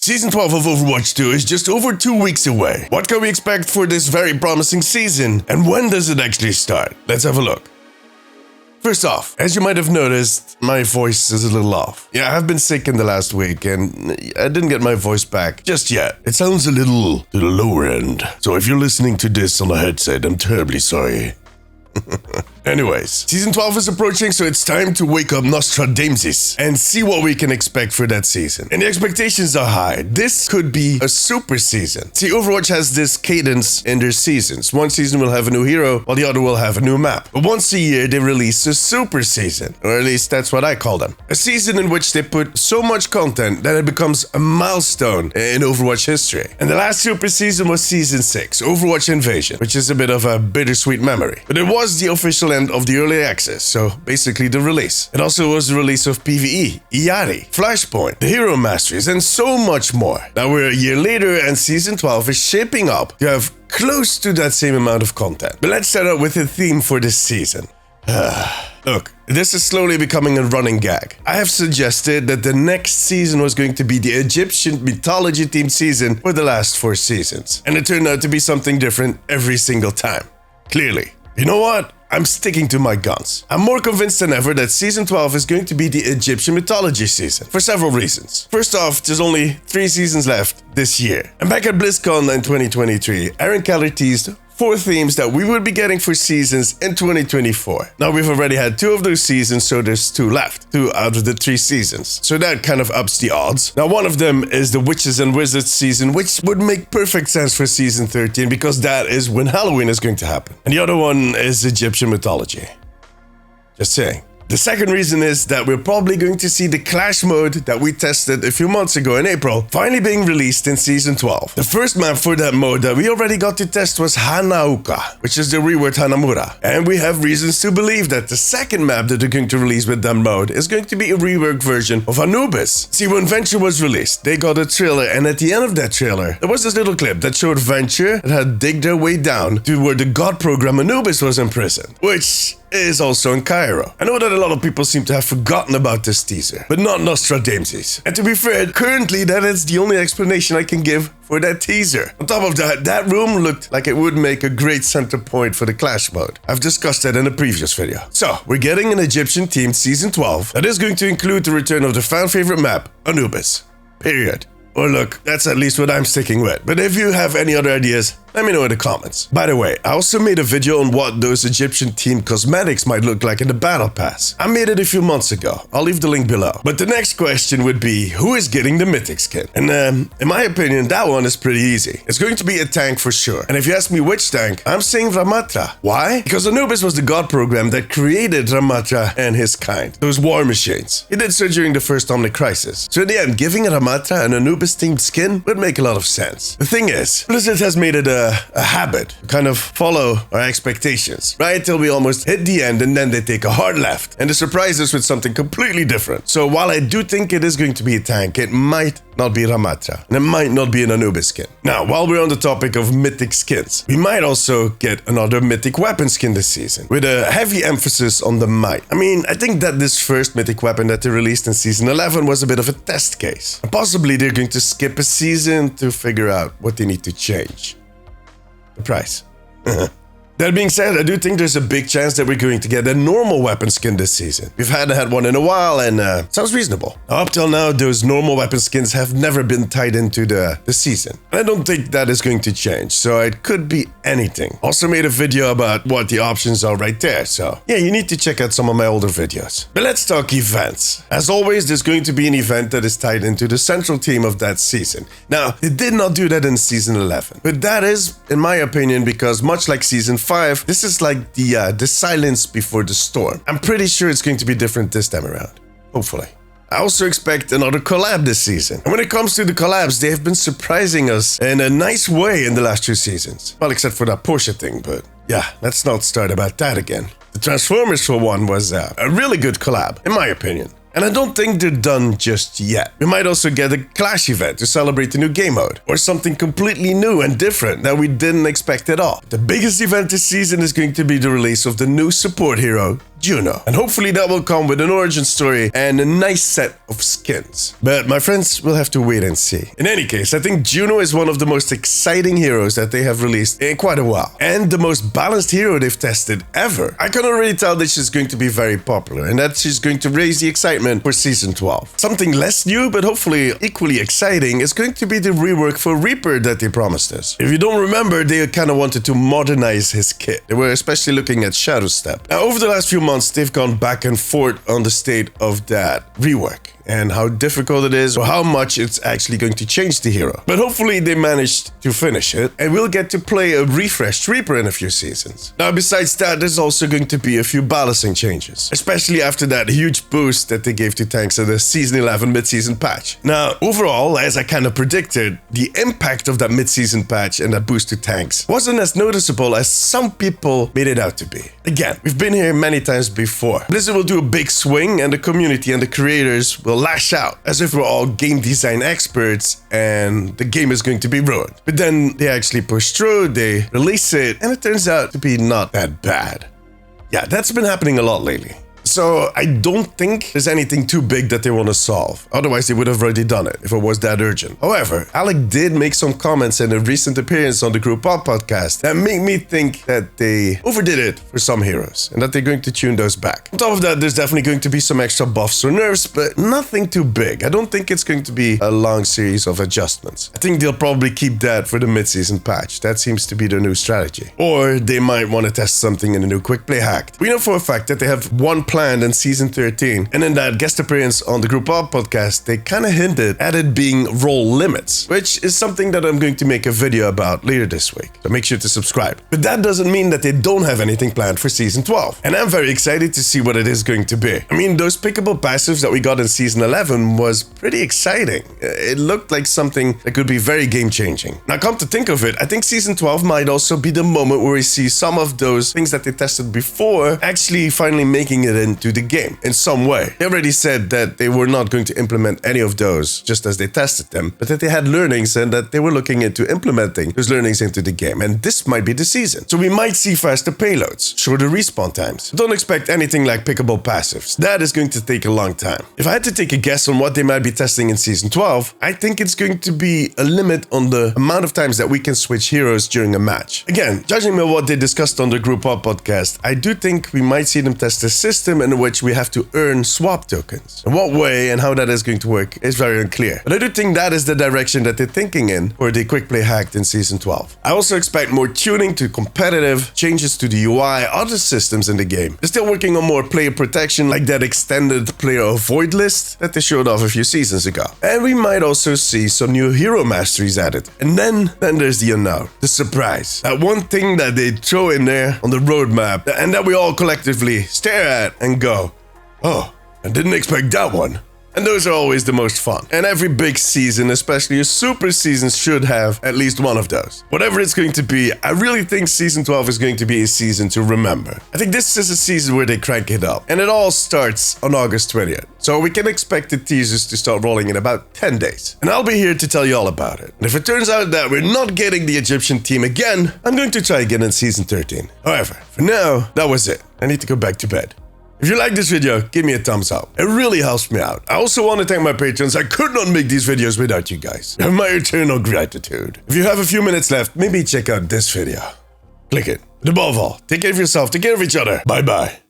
Season 12 of Overwatch 2 is just over 2 weeks away. What can we expect for this very promising season, and when does it actually start? Let's have a look. First off, as you might have noticed, my voice is a little off. Yeah, I've been sick in the last week, and I didn't get my voice back just yet. It sounds a little to the lower end, so if you're listening to this on a headset, I'm terribly sorry. Anyways, Season 12 is approaching, so it's time to wake up Nostradamus and see what we can expect for that season. And the expectations are high. This could be a super season. See, Overwatch has this cadence in their seasons. One season will have a new hero, while the other will have a new map. But once a year, they release a super season. Or at least that's what I call them. A season in which they put so much content that it becomes a milestone in Overwatch history. And the last super season was Season 6, Overwatch Invasion, which is a bit of a bittersweet memory. But it was the official end of the early access, so basically the release. It also was the release of PvE, Iari, Flashpoint, the Hero Masteries, and so much more. Now we're a year later and Season 12 is shaping up to have close to that same amount of content. But let's start out with a theme for this season. Look, this is slowly becoming a running gag. I have suggested that the next season was going to be the Egyptian mythology themed season for the last 4 seasons. And it turned out to be something different every single time. Clearly. You know what? I'm sticking to my guns. I'm more convinced than ever that Season 12 is going to be the Egyptian mythology season, for several reasons. First off, there's only 3 seasons left this year. And back at BlizzCon in 2023, Aaron Keller teased 4 themes that we would be getting for seasons in 2024. Now we've already had 2 of those seasons, so there's 2 left. 2 out of the 3 seasons. So that kind of ups the odds. Now one of them is the Witches and Wizards season, which would make perfect sense for Season 13 because that is when Halloween is going to happen. And the other one is Egyptian mythology. Just saying. The second reason is that we're probably going to see the Clash mode that we tested a few months ago in April finally being released in Season 12. The first map for that mode that we already got to test was Hanauka, which is the reword Hanamura. And we have reasons to believe that the second map that they're going to release with that mode is going to be a reworked version of Anubis. See, when Venture was released, they got a trailer, and at the end of that trailer, there was this little clip that showed Venture that had digged their way down to where the god program Anubis was imprisoned, which is also in Cairo. I know that a lot of people seem to have forgotten about this teaser, but not Nostradamus. And to be fair, currently that is the only explanation I can give for that teaser. On top of that, that room looked like it would make a great center point for the Clash mode. I've discussed that in a previous video. So, we're getting an Egyptian themed Season 12 that is going to include the return of the fan favorite map, Anubis. Period. Or look, that's at least what I'm sticking with. But if you have any other ideas, let me know in the comments. By the way, I also made a video on what those Egyptian themed cosmetics might look like in the battle pass. I made it a few months ago. I'll leave the link below. But the next question would be, who is getting the Mythic skin? And in my opinion, that one is pretty easy. It's going to be a tank for sure. And if you ask me which tank, I'm saying Ramatra. Why? Because Anubis was the god program that created Ramatra and his kind. Those war machines. He did so during the first Omnic crisis. So in the end, giving Ramatra an Anubis themed skin would make a lot of sense. The thing is, Blizzard has made it a habit to kind of follow our expectations, right? Till we almost hit the end and then they take a hard left and they surprise us with something completely different. So while I do think it is going to be a tank, it might not be Ramatra and it might not be an Anubis skin. Now, while we're on the topic of mythic skins, we might also get another mythic weapon skin this season with a heavy emphasis on the might. I mean, I think that this first mythic weapon that they released in Season 11 was a bit of a test case. And possibly they're going to skip a season to figure out what they need to change. The price. That being said, I do think there's a big chance that we're going to get a normal weapon skin this season. We've had one in a while and sounds reasonable. Now, up till now, those normal weapon skins have never been tied into the season. And I don't think that is going to change, so it could be anything. Also made a video about what the options are right there, so yeah, you need to check out some of my older videos. But let's talk events. As always, there's going to be an event that is tied into the central theme of that season. Now, they did not do that in Season 11, but that is, in my opinion, because much like Season 5, this is like the silence before the storm. I'm pretty sure it's going to be different this time around. Hopefully. I also expect another collab this season. And when it comes to the collabs, they have been surprising us in a nice way in the last 2 seasons. Well, except for that Porsche thing, but yeah, let's not start about that again. The Transformers for one was a really good collab, in my opinion. And I don't think they're done just yet. We might also get a Clash event to celebrate the new game mode, or something completely new and different that we didn't expect at all. The biggest event this season is going to be the release of the new support hero, Juno. And hopefully that will come with an origin story and a nice set of skins. But my friends will have to wait and see. In any case, I think Juno is one of the most exciting heroes that they have released in quite a while. And the most balanced hero they've tested ever. I can already tell that she's going to be very popular and that she's going to raise the excitement for Season 12. Something less new, but hopefully equally exciting, is going to be the rework for Reaper that they promised us. If you don't remember, they kind of wanted to modernize his kit. They were especially looking at Shadow Step. Now, over the last few months, they've gone back and forth on the state of that rework and how difficult it is or how much it's actually going to change the hero. But hopefully they managed to finish it and we'll get to play a refreshed Reaper in a few seasons. Now, besides that, there's also going to be a few balancing changes, especially after that huge boost that they gave to tanks in the Season 11 mid-season patch. Now, overall, as I kind of predicted, the impact of that mid-season patch and that boost to tanks wasn't as noticeable as some people made it out to be. Again, we've been here many times before. Blizzard will do a big swing and the community and the creators will lash out as if we're all game design experts and the game is going to be ruined. But then they actually push through, they release it, and it turns out to be not that bad. Yeah, that's been happening a lot lately. So I don't think there's anything too big that they want to solve. Otherwise, they would have already done it if it was that urgent. However, Alec did make some comments in a recent appearance on the Group Up podcast that make me think that they overdid it for some heroes and that they're going to tune those back. On top of that, there's definitely going to be some extra buffs or nerfs, but nothing too big. I don't think it's going to be a long series of adjustments. I think they'll probably keep that for the mid-season patch. That seems to be their new strategy. Or they might want to test something in the new quick play hack. We know for a fact that they have one planned in Season 13, and in that guest appearance on the Group Up podcast, they kind of hinted at it being role limits, which is something that I'm going to make a video about later this week, so make sure to subscribe. But that doesn't mean that they don't have anything planned for Season 12, and I'm very excited to see what it is going to be. I mean, those pickable passives that we got in Season 11 was pretty exciting. It looked like something that could be very game-changing. Now, come to think of it, I think Season 12 might also be the moment where we see some of those things that they tested before actually finally making it into the game in some way. They already said that they were not going to implement any of those just as they tested them, but that they had learnings and that they were looking into implementing those learnings into the game. And this might be the season. So we might see faster payloads, shorter respawn times. Don't expect anything like pickable passives. That is going to take a long time. If I had to take a guess on what they might be testing in Season 12, I think it's going to be a limit on the amount of times that we can switch heroes during a match. Again, judging by what they discussed on the Group Up podcast, I do think we might see them test a system in which we have to earn swap tokens. In what way and how that is going to work is very unclear. But I do think that is the direction that they're thinking in for the quick play hacked in Season 12. I also expect more tuning to competitive, changes to the UI, other systems in the game. They're still working on more player protection, like that extended player avoid list that they showed off a few seasons ago. And we might also see some new hero masteries added. And then there's the unknown, the surprise. That one thing that they throw in there on the roadmap and that we all collectively stare at and go, oh, I didn't expect that one. And those are always the most fun. And every big season, especially a super season, should have at least one of those. Whatever it's going to be, I really think Season 12 is going to be a season to remember. I think this is a season where they crank it up. And it all starts on August 20th. So we can expect the teasers to start rolling in about 10 days. And I'll be here to tell you all about it. And if it turns out that we're not getting the Egyptian team again, I'm going to try again in Season 13. However, for now, that was it. I need to go back to bed. If you like this video, give me a thumbs up. It really helps me out. I also want to thank my patrons. I could not make these videos without you guys. You have my eternal gratitude. If you have a few minutes left, maybe check out this video. Click it. But above all, take care of yourself, take care of each other. Bye-bye.